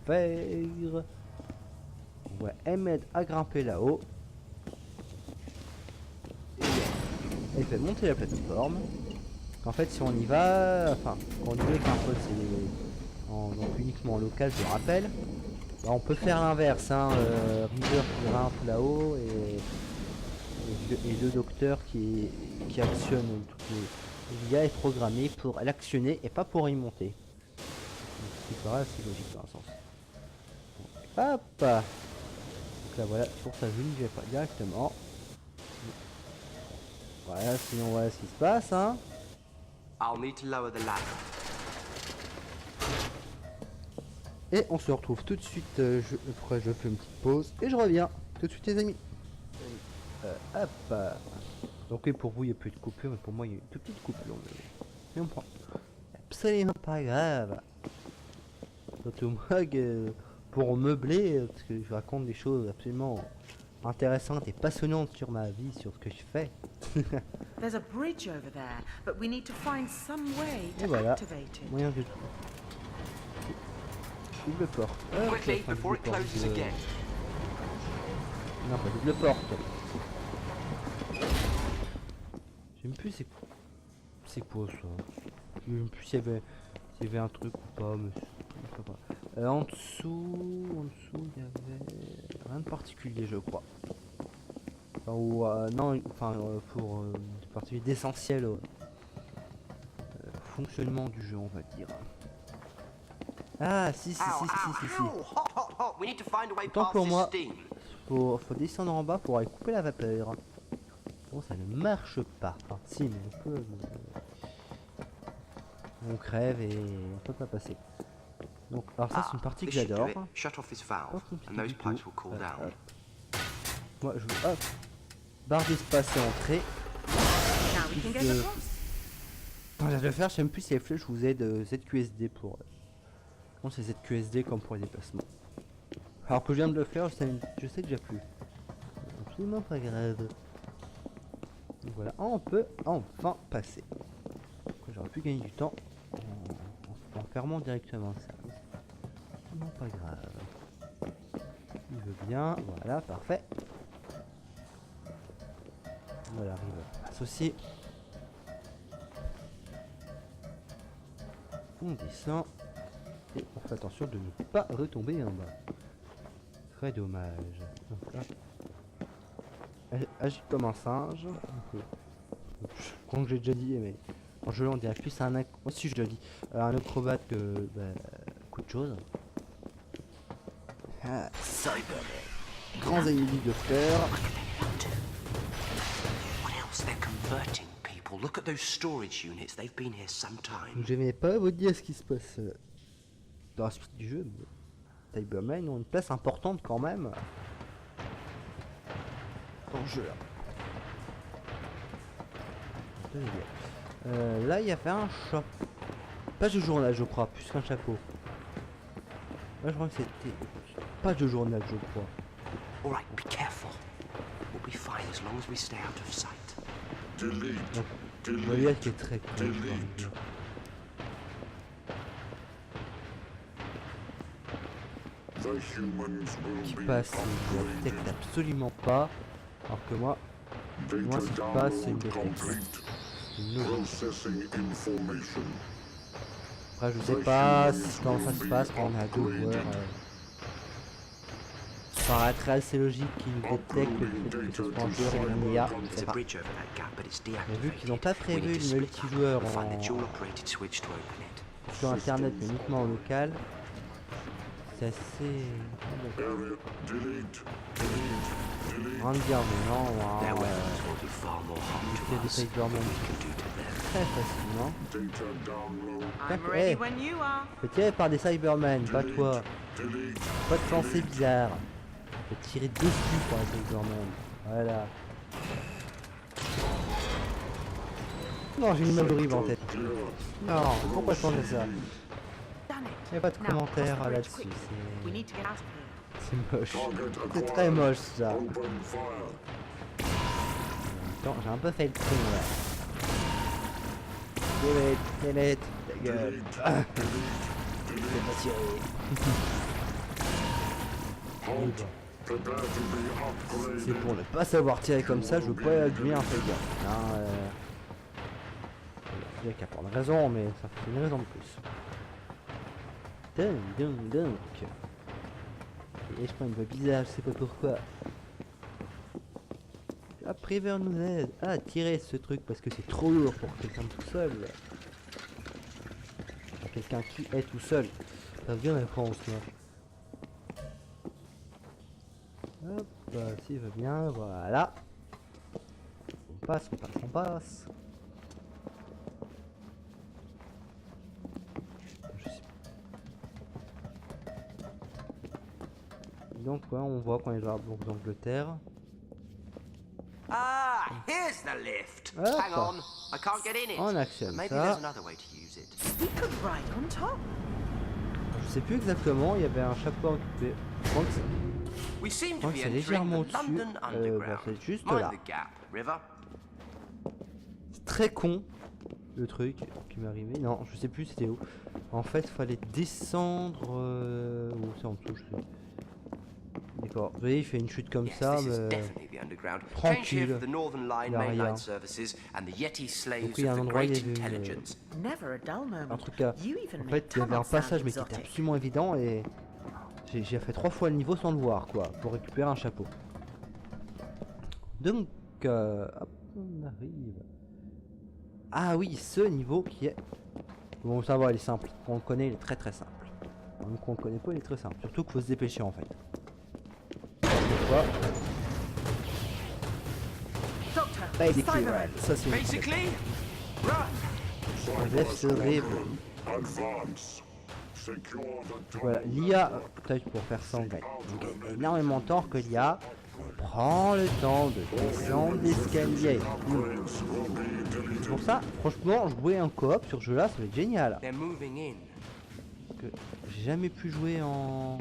faire. On va m'aide à grimper là-haut. Elle fait monter la plateforme. En fait, si on y va, enfin, quand on y va avec un pote, c'est donc uniquement en local, je rappelle. Bah, on peut faire l'inverse, hein, River qui grimpe là-haut et le docteur qui actionne toutes l'IA est programmé pour l'actionner et pas pour y monter. C'est pas assez logique dans un sens. Hop. Donc là voilà, pour ça je n'y vais pas directement. Voilà, sinon voilà ce qui se passe, hein. I'll need to lower the ladder. Et on se retrouve tout de suite, après je fais une petite pause et je reviens tout de suite les amis. Hop. Donc oui, pour vous il n'y a plus de coupure, mais pour moi il y a une toute petite coupure. Mais on prend. Absolument pas grave. Surtout moi que pour meubler, parce que je raconte des choses absolument intéressantes et passionnantes sur ma vie, sur ce que je fais. There's a bridge over there, but we need to find some way Et to voilà, activate it. moyen de double porte. Quickly, before it closes again. Non, pas double porte. Je sais même plus c'est quoi ça. Je sais même plus s'il y avait un truc ou pas, mais je sais pas. En dessous il y avait rien de particulier je crois. Enfin, ou non, enfin pour des particuliers d'essentiel au fonctionnement du jeu on va dire. Ah si. We need to find a way Autant past pour this moi. steam. Faut descendre en bas pour aller couper la vapeur. Bon, ça ne marche pas. Enfin, si, mais on peut. On crève et on peut pas passer. Donc, alors ça, c'est une partie que This should do j'adore. it. Shut off this valve, Pas and compliqué those du pipes tout. will cool down. Moi, je veux. Hop. Barre d'espace et entrée. Now we can get across. Quand je vais le faire, je sais même plus si les flèches vous aident ZQSD pour. Bon, c'est ZQSD comme pour les déplacements. Alors que je viens de le faire, je sais déjà plus. Absolument pas grave. Donc voilà, on peut enfin passer. J'aurais pu gagner du temps en fermant directement ça. Non, pas grave. Il veut bien, voilà, parfait. Voilà, arrive associé. On descend et on fait attention de ne pas retomber en bas. Très dommage. Donc là, agit comme un singe. Je crois que j'ai déjà dit, mais en jeu on dirait plus un aussi je déjà dit un acrobate que beaucoup de choses. Ah, Cybermen. Grands ennemis de cœur. What else? They're converting people. Look at those storage units. They've been here some time. Je vais pas vous dire ce qui se passe dans la suite du jeu, mais Cybermen ont une place importante quand même dans le jeu. Là il y avait un chat. Page de journal je crois, plus qu'un chapeau. Là je crois que c'était page de journal je crois. Alright, be careful. We'll be fine as long as we stay out of sight. Donc, vous voyez qui est très cool. Qui passe, il détecte absolument pas. Alors que moi ce qui passe c'est une détecte. Après je sais pas comment ça se passe quand on a deux joueurs. Ça paraîtrait assez logique qu'ils nous détectent le fait que ce soit un joueur et un IA. There's a bridge over that gap, but it's Mais vu qu'ils n'ont deactivated. pas We prévu need to le split up multijoueur and find the dual-operated switch to open it. sur internet mais uniquement en local, c'est assez... Rien de dire mais non, Their wow, weapons will be far more il harm fait to des us than Cybermen we can do to them. très facilement. I'm ready when you are. Fait tirer par des Cybermen, pas toi. Pas de pensée bizarre. Fait tirer dessus par les Cybermen. Voilà. Non, j'ai une image horrible en tête. Non, pourquoi changer ça? Done it. Il n'y a pas de Now, commentaire cross the bridge là-dessus. quick. We need to get out of here. C'est moche. C'est très moche ça. Attends, j'ai un peu fait le con là. Delete, ta gueule. Ah. Je vais pas tirer. Oui, bah. C'est pour ne pas savoir tirer comme ça, je veux pas devenir un fake gaffe. Hein, il y a qu'à prendre raison, mais ça fait une raison de plus. Donc. Et je prends une voix bizarre, je sais pas pourquoi. Après vers nous aide à tirer ce truc parce que c'est trop lourd pour quelqu'un tout seul. Pour quelqu'un qui est tout seul. Ça vient la France là. Hop, s'il veut bien, voilà. On passe. Je sais pas. Donc ouais, on voit qu'on est dans la bourse d'Angleterre. Ah, here's the lift. Hop. Hang on, I can't get in it. On actionne Maybe ça. there's another way to use it. We could ride on top. Je sais plus exactement, il y avait un chapeau à occuper. Je crois que We seem crois to que be c'est entering légèrement the au-dessus. London Bon, Underground. c'est juste Mind là. the gap, River. C'est très con le truc qui m'est arrivé. Non, je sais plus c'était où. En fait, il fallait descendre. Ou c'est en dessous, je sais. D'accord. Vous voyez, il fait une chute comme Yes, ça. this is Mais... definitely the underground. Change tranquille. here for the Northern Line Y a rien. mainline services and the Yeti slaves Donc, il y a of un the endroit, il y great avait une- intelligence. Never a dull moment. Un truc à... You even En made fait, il y avait un tunnels sound passage mais qui était exotic. absolument évident et j'ai fait 3 fois le niveau sans le voir quoi, pour récupérer un chapeau. Donc, hop, on arrive. Ah oui, ce niveau qui est... Bon, ça va, il est simple. Quand on le connaît, il est très simple. Même quand on le connaît pas, il est très simple. Surtout qu'il faut se dépêcher en fait. Des fois, Doctor, là, il est Cybermen. clear. Ça, c'est une Basically, run. enlève ce rêve. Donc voilà, l'IA, peut-être pour faire ça, on gagne énormément de temps que l'IA prend le temps de descendre l'escalier. C'est pour ça, franchement, jouer en coop sur ce jeu-là, ça va être génial. They're moving in. Parce que j'ai jamais pu jouer en...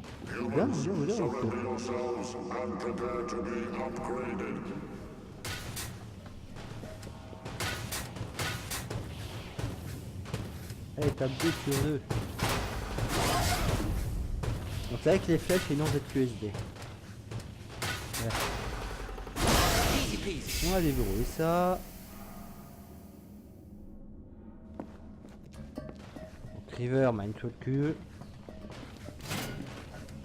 Allez, tape 2 sur 2. Donc c'est avec les flèches et non ZQSD. Ouais. Easy peasy. On va déverrouiller ça. Donc River m'a une le cul.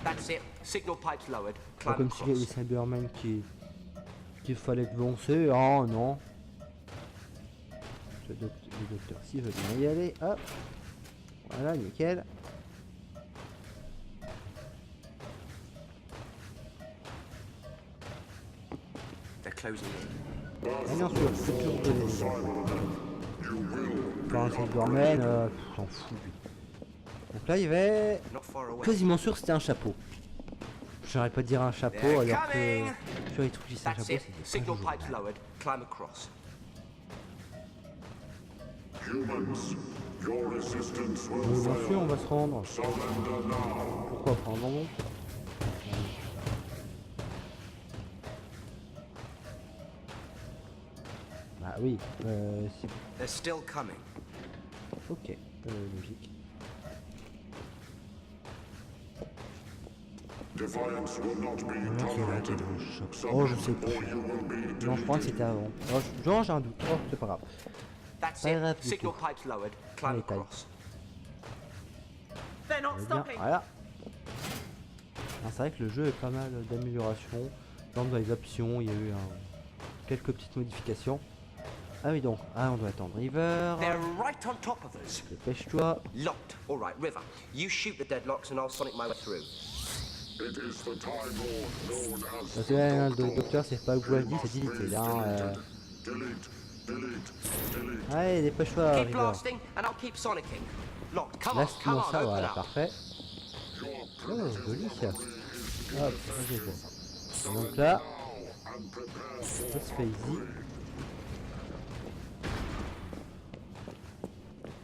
That's it. Signal pipes lowered. Pas Climb comme si les across. Cybermen qu'il fallait devancer. Oh non. Le docteur s'il veut bien y aller. Hop. Voilà, nickel. They're closing in. Ah, bien sûr, c'est toujours de les Quand un Cyberman, j'en fous. Donc là, il y avait... Not far away. Quasiment sûr que c'était un chapeau. J'aurais pas dire un chapeau They're alors que... coming. Sur les trucs qui c'est un That's chapeau, it. c'est Signal pas pipes toujours lowered. Climb across. bon. Bien sûr, on va se rendre. Pourquoi pas un bonbon? Bah oui, They're still coming. ok, logique. Oh, je sais plus. Non, je crois que c'était avant. Oh, genre, j'ai un doute. Oh, c'est pas grave. That's Pas grave it. du Signal tout. pipes lowered. Climb Allez, taille. across. They're not Bien, stopping. voilà. Ah, c'est vrai que le jeu est pas mal d'améliorations. Dans les options, il y a eu quelques petites modifications. Ah oui donc, on doit attendre River. They're right on top of us. Dépêche-toi. Locked. All right, River. You shoot the deadlocks and I'll sonic my way through. Parce que là, le docteur, c'est pas que je dis, c'est dilité. Hein, Allez, dépêche-toi Keep River. blasting and I'll keep sonicking. Locked. Come on, come Laisse-moi on, ça, open voilà, up. parfait. Oh, joli ça. Hop, ça c'est bon. Donc là, ça se fait easy.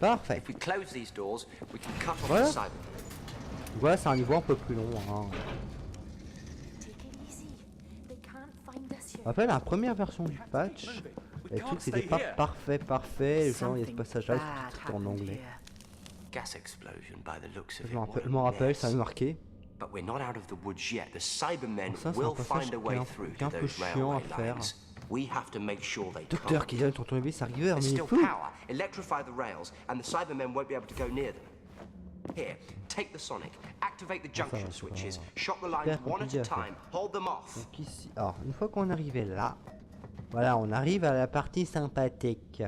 Parfait. If we close these doors, we can cut off Voilà. the cyber. Voilà, c'est un niveau un peu plus long. Hein. Take it easy. They can't find us here. Après, la première version du patch, les trucs c'était pas parfait. Genre, il y a ce Something passage-là, bad c'était en happened anglais. here. Gas explosion by the looks of Je it. m'en What a rappelle, ça mess. m'a marqué. But we're not out of the woods yet. The Cybermen Ça, c'est un will passage find a qui est way un through peu to those chiant à railway faire. lines. We have to make sure they Docteur can't. qui vient de tourner sa river, mais There's il est still fou. power. Electrify the rails, and the Cybermen won't be able to go near them. Here, take the Sonic. Activate the va, junction c'est switches. pas Shot the lines hyper one at compliqué a à faire. time. Hold them off. Donc ici, alors une fois qu'on est arrivé là, voilà, on arrive à la partie sympathique.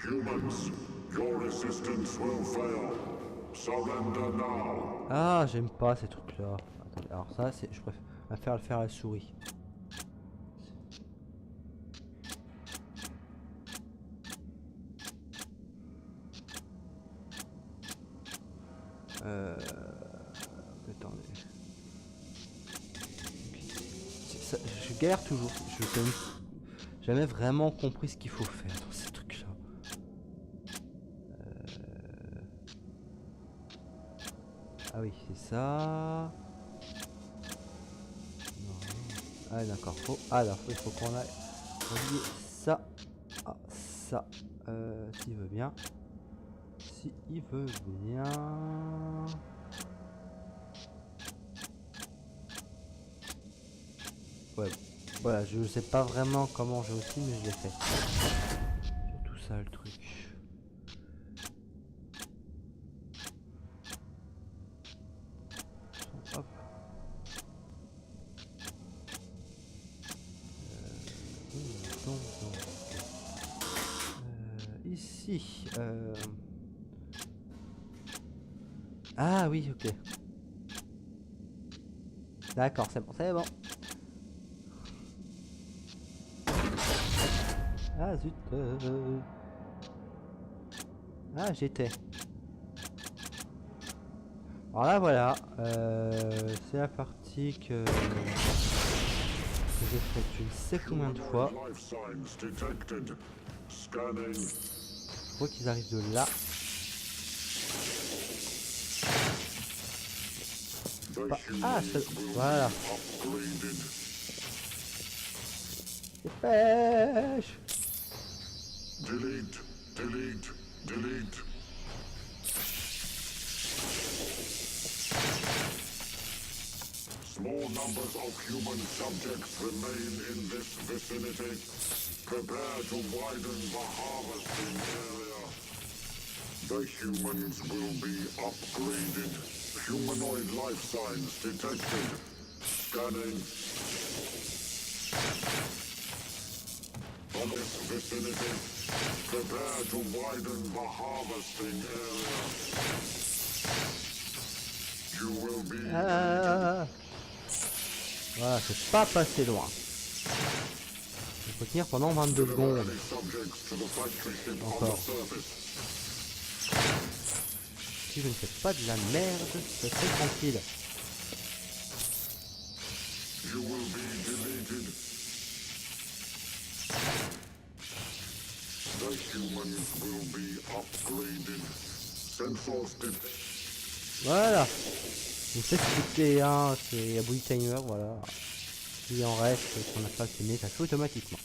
Humans, your resistance will fail. Surrender now. Ah, j'aime pas ces trucs-là. Attendez, alors ça, c'est, je préfère le faire à la souris. Attendez. Je galère toujours. Je n'ai jamais vraiment compris ce qu'il faut faire dans ces trucs-là. Ah oui, c'est ça. Non. Ah d'accord. Il faut qu'on aille relier ça. Ah, ça. S'il veut bien. S'il veut bien. Ouais. Voilà, je sais pas vraiment comment j'ai aussi, mais je l'ai fait. Surtout ça le truc. Hop. Ici. Ah oui, ok. D'accord, c'est bon, c'est bon. Ah zut. Ah j'étais. Alors là voilà, c'est la partie que j'ai faite je ne sais combien de fois. Je crois qu'ils arrivent de là. Ah voilà. Dépêche. Delete, delete, delete. Small numbers of human subjects remain in this vicinity. Prepare to widen the harvesting area. The humans will be upgraded. Humanoid life signs detected. Scanning. On this vicinity, prepare to widen the harvesting area. You will be Voilà, c'est pas passé loin. Il faut tenir pendant 22 secondes. Encore. Si je ne fais pas de la merde, c'est très tranquille. You will be deleted. The humans will be upgraded. Sensors Voilà. Donc c'est ce hein, c'est Abuli Timer, voilà. S'il en reste, qu'on n'a pas obtenu, ça fait automatiquement.